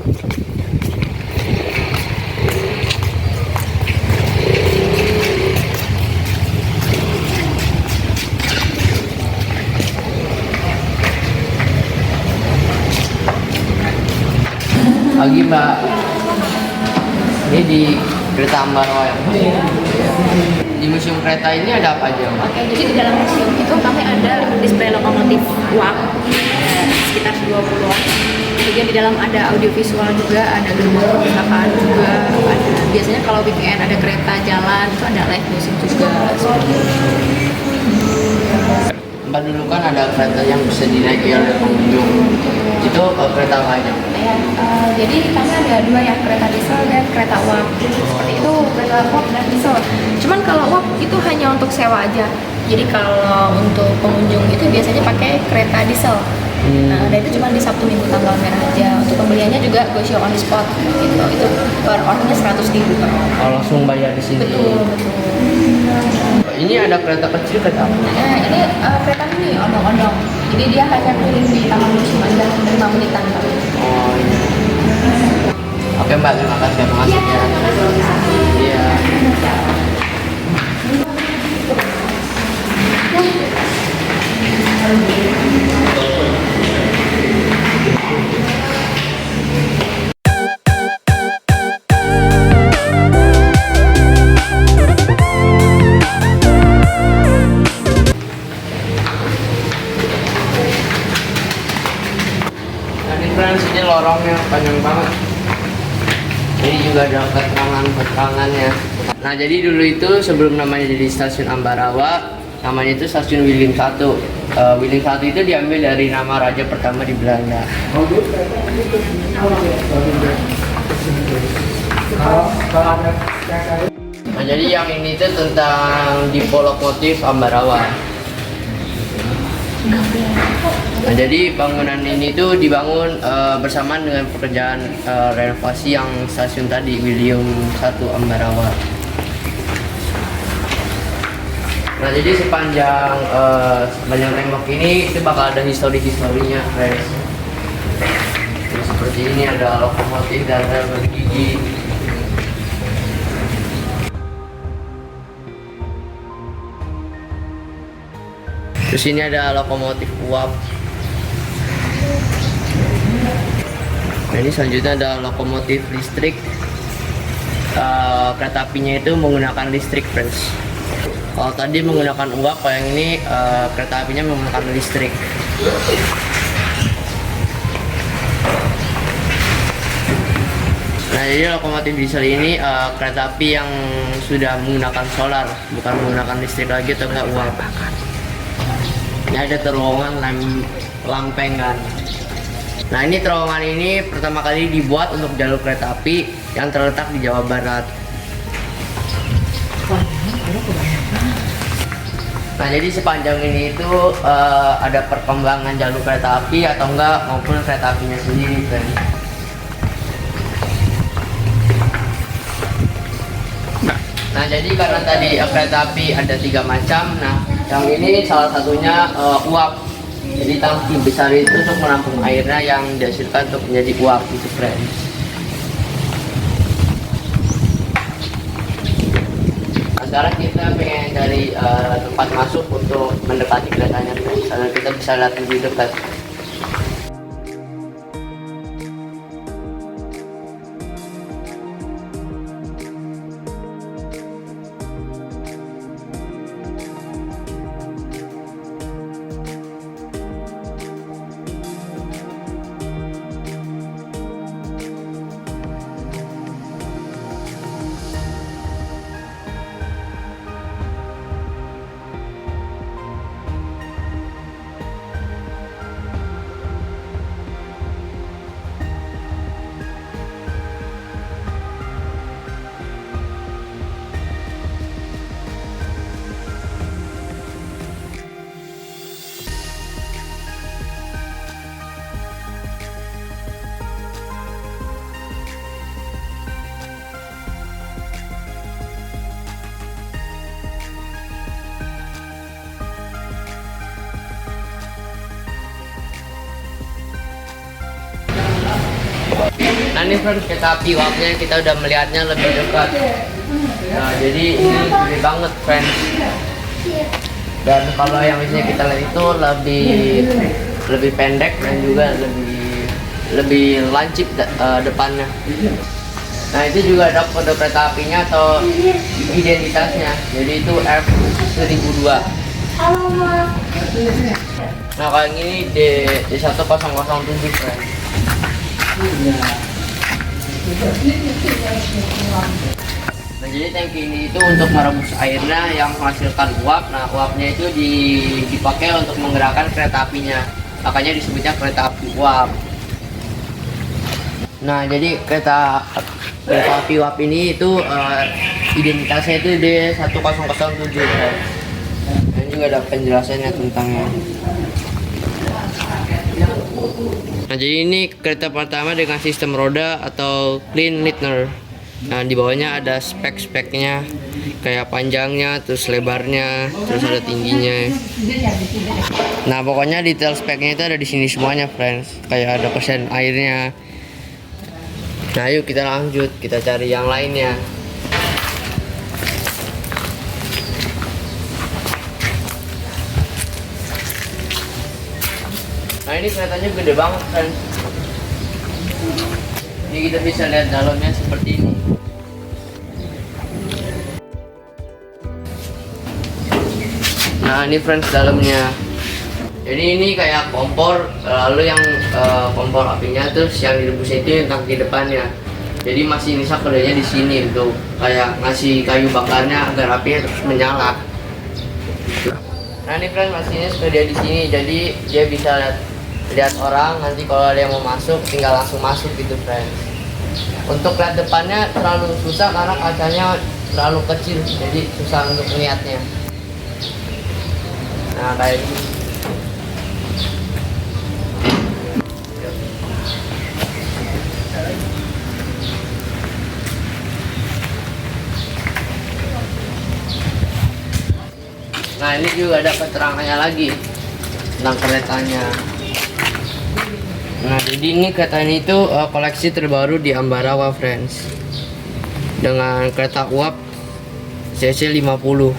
Pagi Mbak, ini di Kereta Ambarawa ya? Di museum kereta ini ada apa aja Mbak? Oke, jadi di dalam museum itu kami ada display lokomotif uap sekitar 20-an. Kemudian di dalam ada audiovisual juga, ada gerbong perpustakaan juga, ada biasanya kalau weekend ada kereta jalan itu ada live music juga. Mbak dulu kan ada kereta yang bisa dinaiki oleh pengunjung. Itu kereta apa aja? Ya, jadi kami ada dua ya, kereta diesel dan kereta uap. Seperti itu, kereta uap dan diesel. Cuman kalau uap itu hanya untuk sewa aja. Jadi kalau untuk pengunjung itu biasanya pakai kereta diesel. Nah, dan itu cuma di Sabtu Minggu tanggal merah aja. Untuk pembeliannya juga go show on the spot gitu. Itu per orangnya 100.000 per orang. Oh, langsung bayar di sini. Betul, betul. Ini ada kereta kecil, kereta apa? Nah, ini kereta ini odong-odong. Jadi dia hanya keliling di taman museum aja 5 menitan. Oh iya. Oke Mbak, terima kasih atas masuknya. Iya. Friends, ini lorongnya panjang banget. Ini juga ada keterangannya. Nah, jadi dulu itu sebelum namanya jadi stasiun Ambarawa, namanya itu stasiun Wiling 1. Wiling 1 itu diambil dari nama raja pertama di Belanda. Nah, jadi yang ini tuh tentang Dipo Lokomotif Ambarawa. Nah, jadi bangunan ini tuh dibangun bersamaan dengan pekerjaan renovasi yang stasiun tadi, William 1 Ambarawa. Nah, jadi sepanjang tembok ini itu bakal ada historinya, guys. Jadi, seperti ini ada lokomotif dan rel bergigi. Terus ini ada lokomotif uap. Nah, ini selanjutnya ada lokomotif listrik. Kereta apinya itu menggunakan listrik, friends. Kalau tadi menggunakan uap, kalau yang ini kereta apinya menggunakan listrik. Nah, jadi lokomotif diesel ini kereta api yang sudah menggunakan solar, bukan menggunakan listrik lagi atau enggak uap. Ini ada terowongan lampengan. Nah, ini terowongan ini pertama kali dibuat untuk jalur kereta api yang terletak di Jawa Barat. Nah, jadi sepanjang ini itu ada perkembangan jalur kereta api atau enggak maupun kereta apinya sendiri, kan. Nah, jadi karena tadi kereta api ada 3 macam. Nah, yang ini salah satunya uap. Jadi tangki besar itu untuk menampung airnya yang dihasilkan untuk menjadi uap itu, friends. Nah, sekarang kita pengen cari tempat masuk untuk mendekati keretanya, friends. Karena kita bisa lihat lebih dekat. Nah ini friends, kereta api uapnya kita udah melihatnya lebih dekat. Nah jadi ini gede banget friends. Dan kalau yang biasanya kita lihat itu lebih pendek dan juga lebih lancip depannya. Nah itu juga ada kode kereta apinya atau identitasnya. Jadi itu F1002. Nah kalau yang ini D1007 friends. Nah jadi tangki ini itu untuk merebus airnya yang menghasilkan uap. Nah uapnya itu dipakai untuk menggerakkan kereta apinya, makanya disebutnya kereta api uap. Nah jadi kereta api uap ini itu identitasnya itu D1007. Dan juga ada penjelasannya tentangnya. Nah jadi ini kereta pertama dengan sistem roda atau clean liner. Nah di bawahnya ada spek-speknya, kayak panjangnya, terus lebarnya, terus ada tingginya. Nah pokoknya detail speknya itu ada di sini semuanya friends. Kayak ada persen airnya. Nah yuk kita lanjut, kita cari yang lainnya. Nah ini keretanya gede banget kan. Ini kita bisa lihat dalamnya seperti ini. Nah ini friends dalamnya. Jadi ini kayak kompor, lalu yang kompor apinya terus yang direbusnya itu yang tangki depannya. Jadi masih bisa kerjanya di sini tuh, kayak ngasih kayu bakarnya agar apinya terus menyala. Nah ini friends mesinnya kerja di sini, jadi dia bisa lihat orang, nanti kalau ada yang mau masuk tinggal langsung masuk gitu friends. Untuk lihat depannya terlalu susah karena kacanya terlalu kecil, jadi susah untuk melihatnya. Nah kayak gini. Nah ini juga ada keterangannya lagi tentang keretanya. Nah jadi ini kereta ini itu koleksi terbaru di Ambarawa friends, dengan kereta uap CC 50.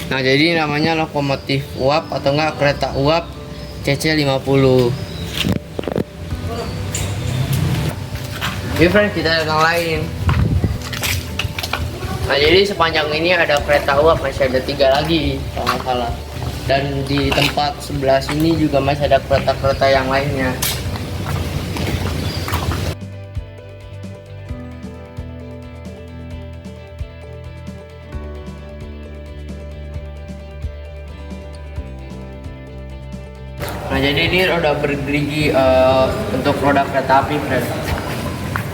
Nah jadi namanya lokomotif uap atau enggak kereta uap CC 50. Oke friends, kita lihat yang lain. Nah jadi sepanjang ini ada kereta uap, masih ada 3 lagi kalau nggak salah. Dan di tempat sebelah sini juga masih ada kereta-kereta yang lainnya. Nah jadi ini roda bergerigi untuk roda kereta api friends.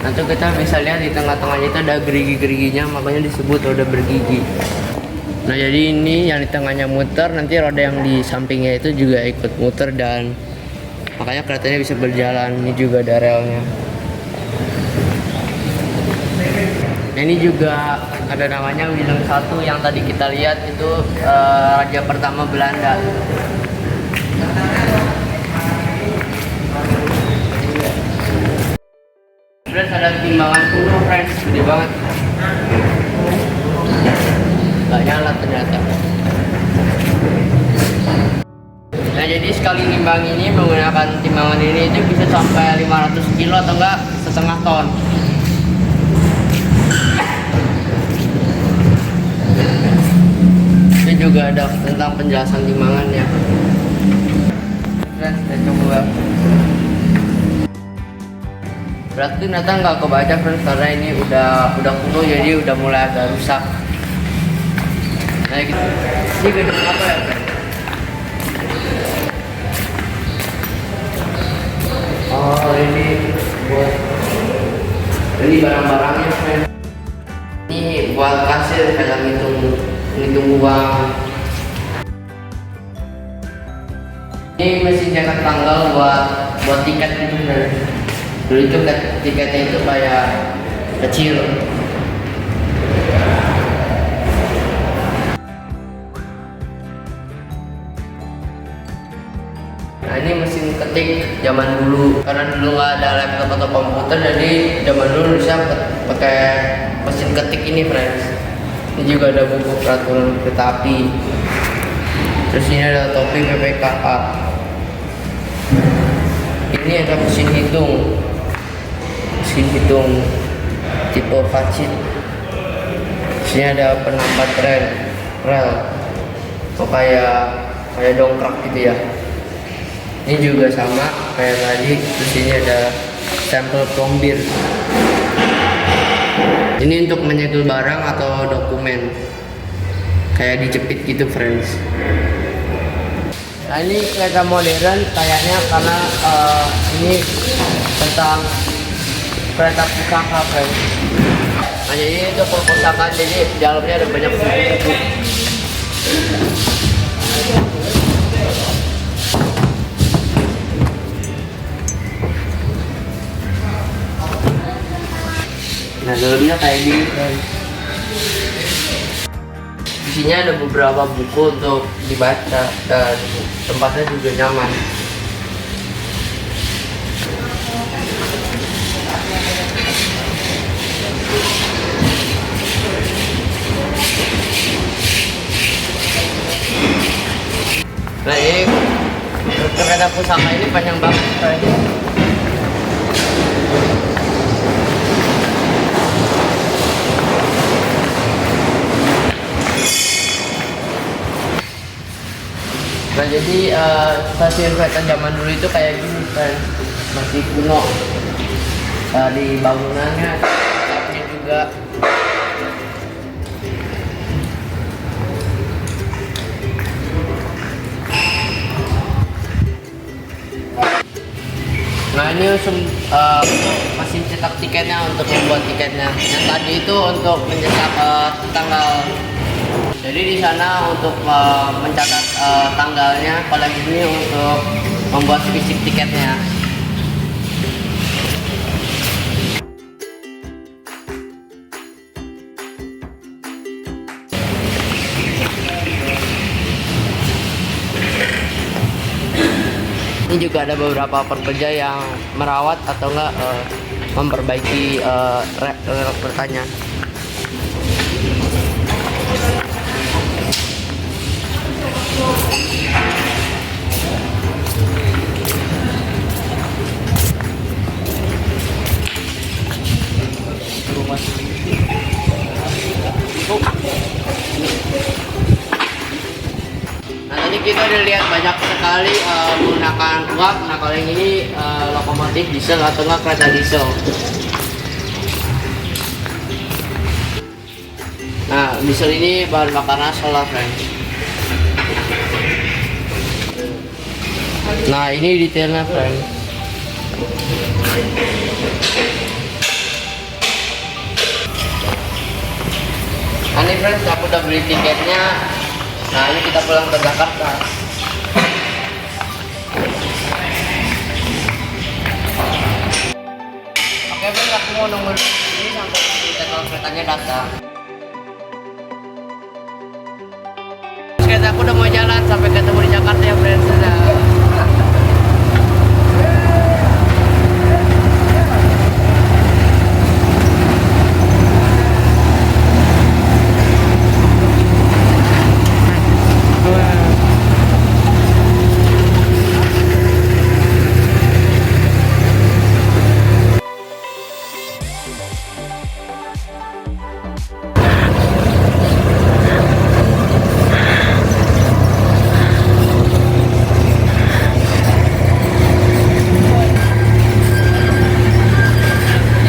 Nanti kita bisa lihat di tengah-tengahnya itu ada gerigi-geriginya, makanya disebut roda bergigi. Nah jadi ini yang di tengahnya muter, nanti roda yang di sampingnya itu juga ikut muter dan makanya keretanya bisa berjalan. Ini juga ada relnya. Nah, ini juga ada namanya Willem 1 yang tadi kita lihat itu raja pertama Belanda. Friends ada timbangan kuno friends, gede banget. Gak nyala ternyata. Nah jadi sekali nimbang ini menggunakan timbangan ini itu bisa sampai 500 kilo atau enggak setengah ton. Ini juga ada tentang penjelasan timbangannya. Friends kita coba. Berarti ternyata nggak kebaca friends karena ini udah kuno, jadi udah mulai agak rusak. Nah gitu. Ini gedung apa ya friends? Oh ini buat barang-barangnya friends. Ini buat kasir kayak ngitung uang. Ini mesin cetak tanggal buat tiket gitu friends. Dulu itu tiketnya itu kayak kecil. Nah ini mesin ketik zaman dulu, karena dulu nggak ada laptop atau komputer, jadi zaman dulu bisa pakai mesin ketik ini friends. Ini juga ada buku peraturan kereta api, terus ini ada topi PPKA, ini ada mesin hitung tipe Facit. Sini ada penambat rel, oh kayak dongkrak gitu ya. Ini juga sama kayak tadi. Terus ini ada stempel plombir. Ini untuk menyegel barang atau dokumen, kayak dijepit gitu friends. Nah ini kereta modern kayaknya, karena ini tentang kereta pusaka friends. Nah jadi itu perpustakaan, jadi dalamnya ada banyak buku-buku. Nah dalamnya kayak gini friends. Isinya ada beberapa buku untuk dibaca dan tempatnya juga nyaman. Nah ini kereta pusaka ini panjang banget friends. Nah jadi stasiun kereta zaman dulu itu kayak gini friends, masih kuno. Di bangunannya, atapnya juga. Nah ini mesin cetak tiketnya untuk membuat tiketnya. Yang tadi itu untuk mencetak tanggal. Jadi di sana untuk mencatat tanggalnya, kalau ini untuk membuat fisik tiketnya. Ini juga ada beberapa pekerja yang merawat atau enggak memperbaiki rel keretanya. Nah tadi kita udah lihat banyak sekali menggunakan uap. Nah kalau yang ini lokomotif diesel atau enggak kereta diesel. Nah diesel ini bahan bakarnya solar friends. Nah ini detailnya friends. Nah ini friends, aku udah beli tiketnya. Nah ini kita pulang ke Jakarta. Oke friends, aku mau nunggu ini sampai keretanya datang. Kereta aku udah mau jalan, sampai ketemu di Jakarta ya friends.